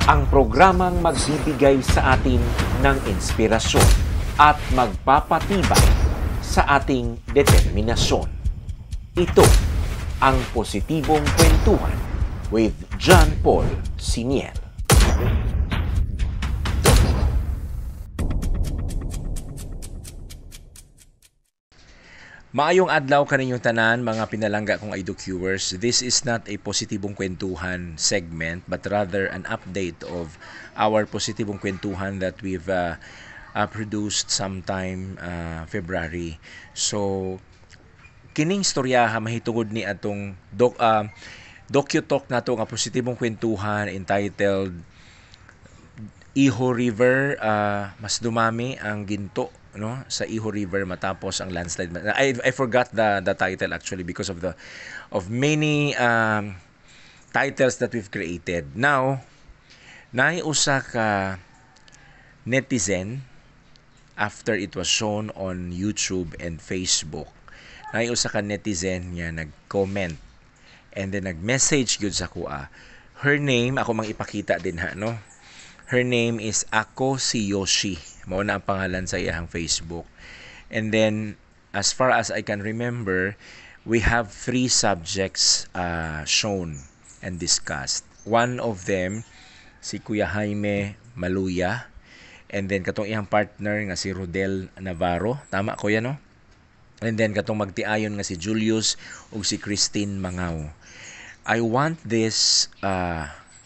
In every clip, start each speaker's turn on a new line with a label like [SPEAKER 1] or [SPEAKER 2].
[SPEAKER 1] Ang programang magbibigay sa atin ng inspirasyon at magpapatibay sa ating determinasyon. Ito ang Positibong Kwentuhan with John Paul Siniel. Maayong adlaw kaninyong tanan, mga pinalangga kong iDoCuers. This is not a Positibong Kwentuhan segment, but rather an update of our Positibong Kwentuhan that we've produced sometime February. So, kining storyaha mahitungod ni atong docu-talk nato nga Positibong Kwentuhan entitled Iho River, mas dumami ang ginto sa Iho River matapos ang landslide. I forgot the title actually because of many titles that we've created. Now, naiusa ka netizen after it was shown on YouTube and Facebook. Naiusa ka netizen nga nag-comment and then nag-message gyud sa kuha. Her name, ako mang ipakita din no. Her name is Ako si Yoshi. Mao na ang pangalan sa iyang Facebook. And then, as far as I can remember, we have 3 subjects shown and discussed. One of them, si Kuya Jaime Maluya. And then, katong iyang partner nga si Rodel Navarro. Tama, Kuya, no? And then, katong magtiayon nga si Julius o si Christine Mangaw. I want this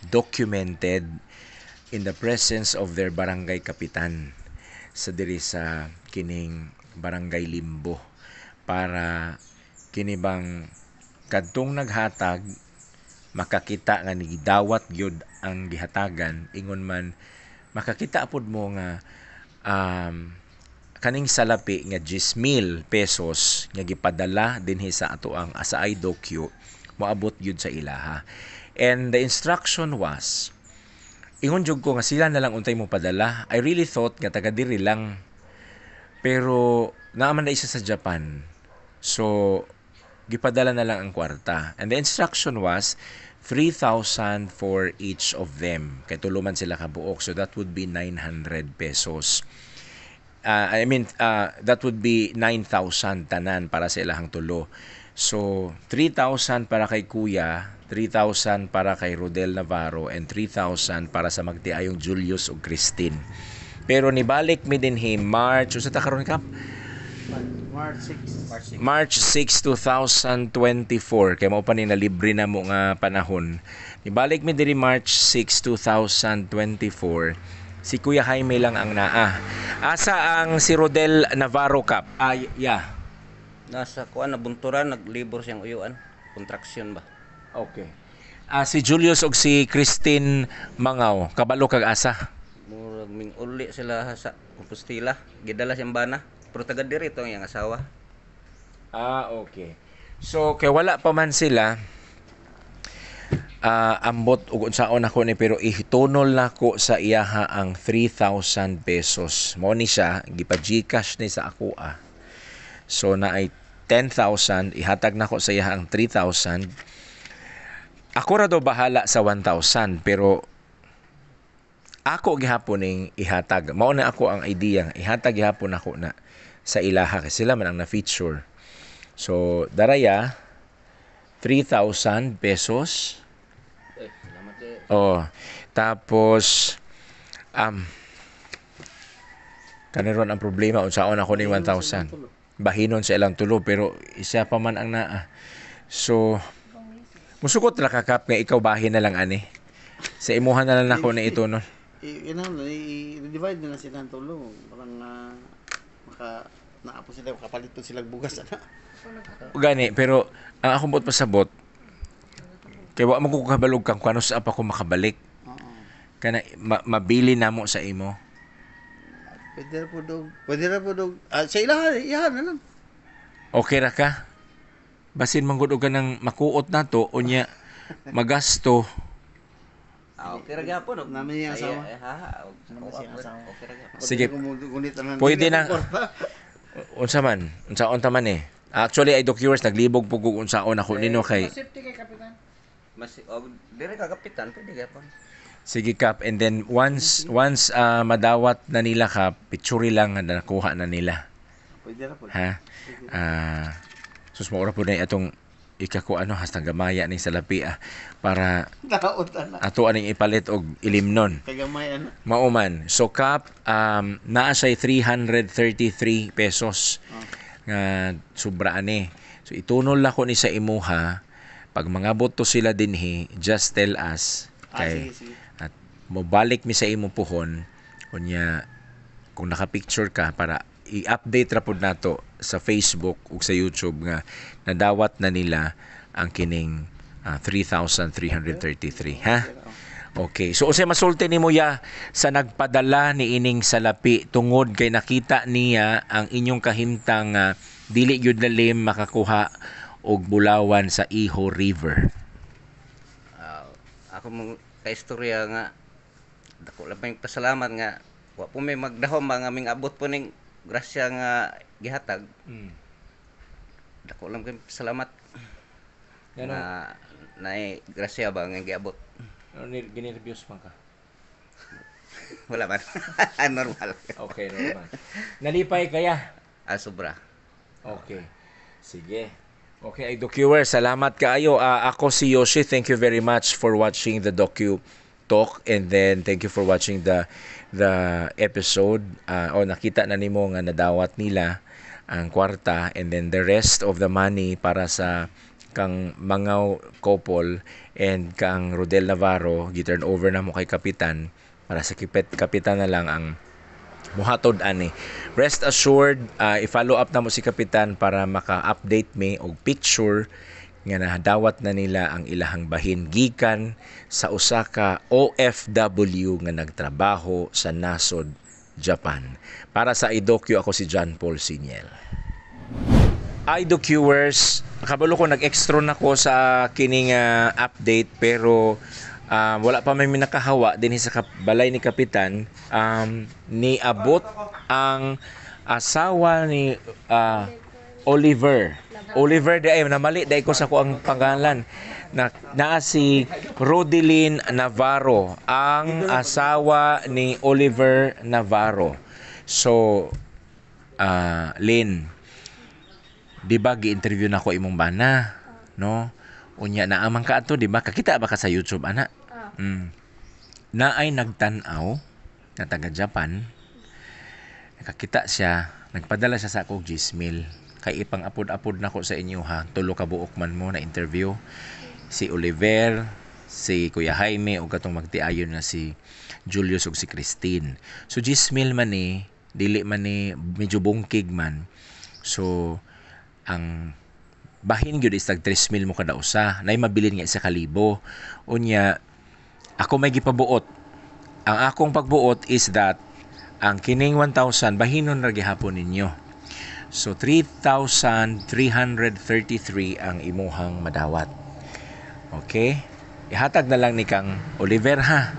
[SPEAKER 1] documented in the presence of their barangay kapitan sa diri sa kining barangay Limbo para kinibang kadtong naghatag makakita nga nigidawat gyud ang gihatagan ingon man makakita apod mo nga kaning salapi nga 10,000 pesos nga gipadala dinhi sa ato ang sa iDocu moabot gyud sa ilaha. And the instruction was ingon jud ko nga sila na lang untay mo padala. I really thought nga taga diri lang. Pero naaman na isa sa Japan. So gipadala na lang ang kwarta. And the instruction was 3,000 for each of them. Kay tuluman sila kabuok. So that would be 900 pesos. That would be 9,000 tanan para sa ilahang tulo. So 3,000 para kay Kuya, 3,000 para kay Rodel Navarro, and 3,000 para sa magtiayong Julius o Christine. Pero nibalik mi dinhi March, usa ta karon kap? March 6, 2024. Kay mao pa ni na libre na mo nga panahon. Nibalik mi dinhi March 6, 2024. Si Kuya Jaime lang ang naa. Asa ang si Rodel Navarro kap?
[SPEAKER 2] Nasa kuan na bunturan, naglibor siyang uyuan. Contraction ba?
[SPEAKER 1] Okay. Si Julius og si Christine Mangaw, kabalo kag asa?
[SPEAKER 2] Murag ming uli sila sa Compostela. Gidala siyang bana. Pero taga diri ito ang iyang asawa.
[SPEAKER 1] Okay. So, kay wala pa man sila, ambot ug unsaon ako ni pero ihitunol nako sa iyaha ang 3,000 pesos. Mao ni siya gipa-GCash ni sa ako So na ay 10,000, ihatag nako sa iyaha ang 3,000. Ako ra do bahala sa 1,000 pero ako gihapon ning ihatag. Mao na ako ang idea, ihatag gihapon ako na sa ilaha kasi sila man ang na-feature. So daraya 3,000 pesos.
[SPEAKER 2] Salamat
[SPEAKER 1] Tapos kaniron ang problema unsaon ako ning 1,000. Bahinon sa ilang tulo pero isa pa man ang naa. So musukot ra kakap nga ikaw bahin na lang ani. Sa imuhan na lang nako na ito no.
[SPEAKER 3] I-divide na sila ng tulo. Parang naapo sila, kapalit silang bugas.
[SPEAKER 1] Gani, pero ang akong buot pasabot, kaya wala mo ko kabalog kang kung ano sa pa ko makabalik. Kana mabili na mo sa imo.
[SPEAKER 3] Pwede na po dog. Sa ilahan na lang.
[SPEAKER 1] Okay ra ka? Basin manggod ka ng makuot na to, unya magasto.
[SPEAKER 2] Okay ra gyapon.
[SPEAKER 3] Namin yung asawa.
[SPEAKER 2] Okay ra gyapon.
[SPEAKER 1] Sige. Pwede na. Unsa man Actually, iDoCuers naglibog po kung unsaon ako nino kay
[SPEAKER 3] Safety kay kapitan.
[SPEAKER 2] Mas dire ka kapitan pwede gyapon.
[SPEAKER 1] Sige Kap, and then once madawat na nila Kap, picture lang nga nakuha na nila.
[SPEAKER 3] Pwede ra po.
[SPEAKER 1] Ha? Sus maura po na atong ikako hasta gamaya ni salapi para
[SPEAKER 3] Daot na.
[SPEAKER 1] ato aning ipalit og ilimnon.
[SPEAKER 3] Kagamay ano.
[SPEAKER 1] Mauman. So Kap, naa siya 333 pesos nga sobra ani. So itunol ako ni sa imuha pag mga boto sila dinhi, just tell us kay
[SPEAKER 3] Sige.
[SPEAKER 1] at mobalik mi sa imo puhon unya kung naka-picture ka para i-update ra pud nato sa Facebook ug sa YouTube nga nadawat na nila ang kining 3,333 ha. Okay. So unsay masulti nimo ya sa nagpadala ni ining salapi tungod kay nakita niya ang inyong kahimtang dili gyud lalim makakuha og bulawan sa Iho River.
[SPEAKER 2] Ako mong kaistorya nga dako lang may pasalamat nga wa po may magdahom nga aming abot po ning grasya nga gihatag. Dako lang kay salamat. Na grasya ba nga giabot.
[SPEAKER 1] Ginireviews man ka?
[SPEAKER 2] Wala man. Normal.
[SPEAKER 1] Okay, normal. Nalipay kaya?
[SPEAKER 2] Sobra.
[SPEAKER 1] Okay. Sige. Okay, DocuViewer, salamat kaayo. Ako si Yoshi. Thank you very much for watching the Docu Talk, and then thank you for watching the episode. Nakita na nimo nga nadawat nila ang kwarta, and then the rest of the money para sa kang Mangaw couple and kang Rodel Navarro gi-turn over na mo kay kapitan para sa kapitan na lang ang muhatod ani. Rest assured, i-follow up na mo si kapitan para maka-update me og picture nga nadawat na nila ang ilahang bahin gikan sa usa ka OFW nga nagtrabaho sa nasod, Japan. Para sa iDocu, ako si John Paul Siniel. iDocuers, kabalo ko nag-extra na ko sa kining update pero wala pa may minakahawa din sa balay ni kapitan. Niabot ang asawa ni Oliver di ay namali dai ko sa ko ang pangalan naa si Rodelyn Navarro, ang asawa ni Oliver Navarro. So Lynn, di ba gi-interview na ko imong bana, no? Unya na amang ka ato, di ba? Kakita ba ka sa YouTube, ana? Na ay nagtanaw na taga Japan. Nakakita siya, nagpadala siya sa akong Gmail. Kay ipang apod-apod na ko sa inyo ha. Tulo ka buok man mo na interview. Si Oliver, si Kuya Jaime, o katong magtiayon na si Julius o si Christine. So Gmail man dili man medyo bungkig man. So ang bahin gyud is tag 3,000 mo kada usa. Nay mabilin nga 1,000. Unya ako may gipabuot. Ang akong pagbuot is that ang kining 1,000 bahinon ra gihapon ninyo. So 3,333 ang imuhang madawat. Okay? Ihatag na lang ni kang Oliver ha.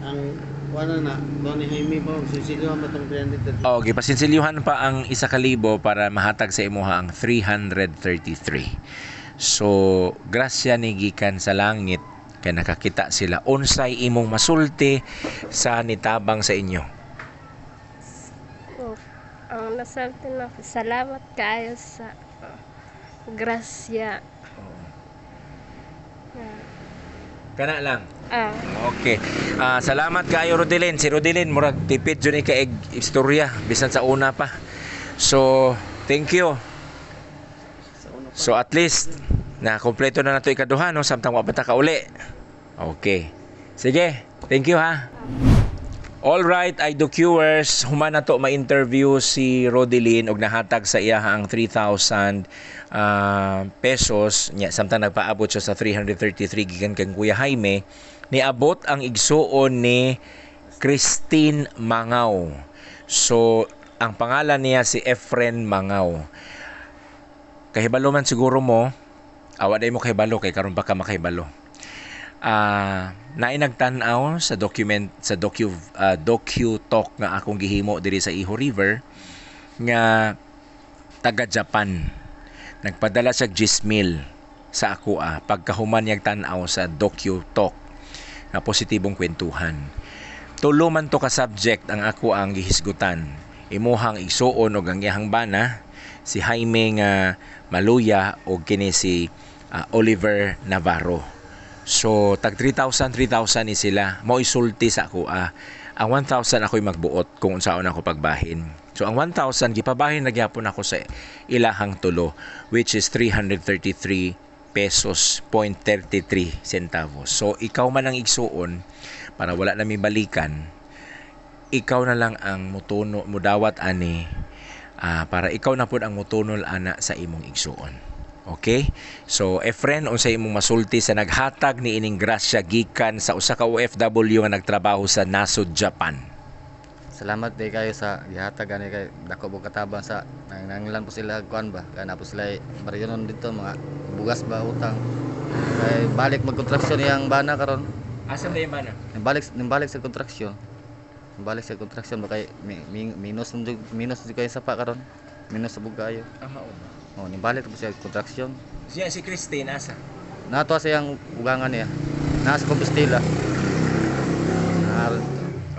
[SPEAKER 3] Ang wala na, Tony Jaime po, sisilyohan ba itong 330?
[SPEAKER 1] Okay, pasinsilyuhan pa ang 1,000 para mahatag sa imuha ang 333. So, grasya ni gikan sa langit kay nakakita sila unsay imong masulti sa nitabang sa inyo.
[SPEAKER 4] Ang nasalti na salamat kayo sa grasya.
[SPEAKER 1] Kana lang.
[SPEAKER 4] Ah.
[SPEAKER 1] Okay. Salamat kaayo Rodelyn. Si Rodelyn murag tipid jud ni kaig istorya bisan sa una pa. So, thank you. So at least na kompleto na nato ikaduha no samtang wa pa ta kauli. Okay. Sige. Thank you ha. All right, iDocuers, human na to ma-interview si Rodelyn og nahatag sa iya ang 3,000 pesos. Nya samtang nagpaabot siya sa 333 gikan kang Kuya Jaime, niabot ang igsuon ni Christine Mangaw. So, ang pangalan niya si Efren Mangaw. Kahibalo man siguro mo, awa day mo kahibalo kay karon pa ka makahibalo. Naay nagtan-aw sa Docu Talk nga akong gihimo diri sa Iho River nga taga Japan. Nagpadala siya Gmail sa ako pagkahuman niyang tan-aw sa Docu Talk. nga positibong kwentuhan. Tulo man to ka subject ang ako ang gihisgutan. Imuhang igsuon og ang iyahang bana, si Jaime nga Maluya o kini si Oliver Navarro. So tag 3,000 ni sila. Mao isulti sa ako ang 1,000 ako'y magbuot kung unsaon ako pagbahin. So ang 1,000 gipabahin na gyapon ako sa ilahang tulo, which is 333 pesos 0.33 centavos. So ikaw man ang igsuon para wala na mi balikan, ikaw na lang ang mutuno mudawat ani para ikaw na pud ang mutunol ana sa imong igsuon. Okay? So Efren, unsay imong masulti sa naghatag ni ining grasya gikan sa usa ka OFW nga nagtrabaho sa nasod Japan?
[SPEAKER 5] Salamat day kayo sa gihatag ani kay dako mo katabang sa nanglan po sila kuan ba kana po sila baryonon dito mga bugas ba utang kay balik magkontraksyon yang bana karon
[SPEAKER 1] Asa ba yung bana?
[SPEAKER 5] nimbalik sa kontraksyon ba kay minus kayo sa pa karon minus sa bugayo nimbalik po siya kontraksyon
[SPEAKER 1] Siya si Christine asa?
[SPEAKER 5] nato sa yang ugangan niya nasa Compostela.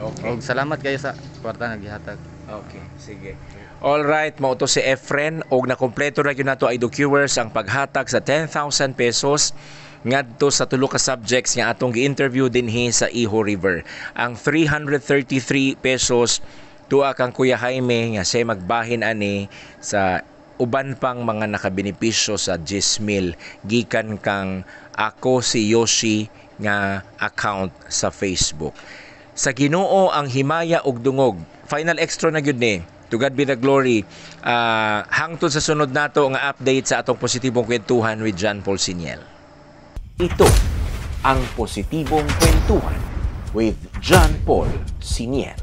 [SPEAKER 1] Okay.
[SPEAKER 5] Og salamat kayo sa kwarta nga gihatag.
[SPEAKER 1] Okay, sige. All right, mao to si Efren og nakompleto ra gyud nato ay viewers ang paghatag sa 10,000 pesos ngadto sa tulo ka subjects nga atong gi-interview dinhi sa Iho River. Ang 333 pesos tuwa kang Kuya Jaime nga siya magbahin ani sa uban pang mga nakabenepisyo sa Gismil gikan kang Ako Si Yoshi nga account sa Facebook. Sa Ginoo ang himaya ug dungog. Final extra na gyud ni. To God be the glory. Hangtod sa sunod nato nga update sa atong positibong kwentuhan with John Paul Siniel. Ito ang positibong kwentuhan with John Paul Siniel.